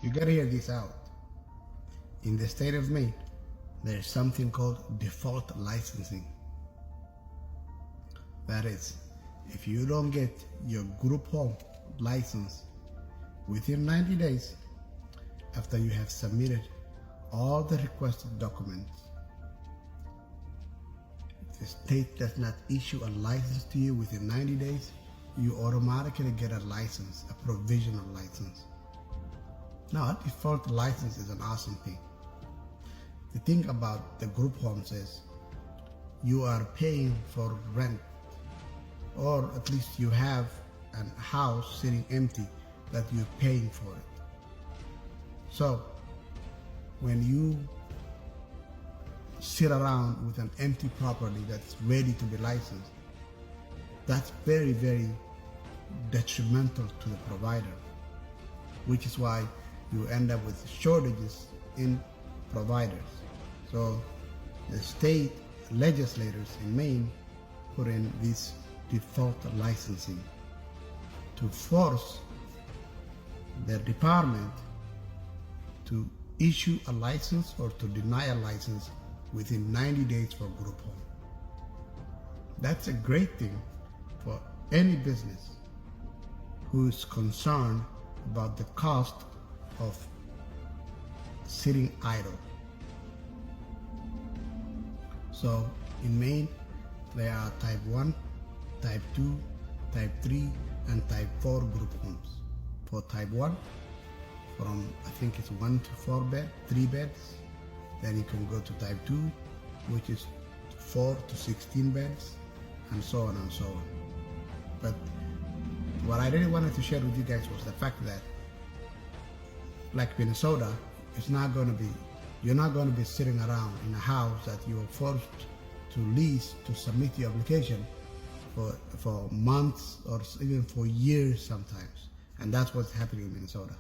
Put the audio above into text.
You gotta hear this out. In the state of Maine, there's something called default licensing. That is, if you don't get your group home license within 90 days after you have submitted all the requested documents, if the state does not issue a license to you within 90 days, you automatically get a license, a provisional license. Now, a default license is an awesome thing. The thing about the group homes is you are paying for rent, or at least you have a house sitting empty that you're paying for it. So when you sit around with an empty property that's ready to be licensed, that's very, very detrimental to the provider, which is why you end up with shortages in providers. So the state legislators in Maine put in this default licensing to force their department to issue a license or to deny a license within 90 days for group home. That's a great thing for any business who is concerned about the cost of sitting idle. So in Maine, there are type 1, type 2, type 3, and type 4 group homes. For type 1, from I think it's 1 to 4 bed, 3 beds. Then you can go to type 2, which is 4 to 16 beds, and so on and so on. But what I really wanted to share with you guys was the fact that, like Minnesota, you're not going to be sitting around in a house that you are forced to lease to submit your application for months or even for years sometimes. And that's what's happening in Minnesota.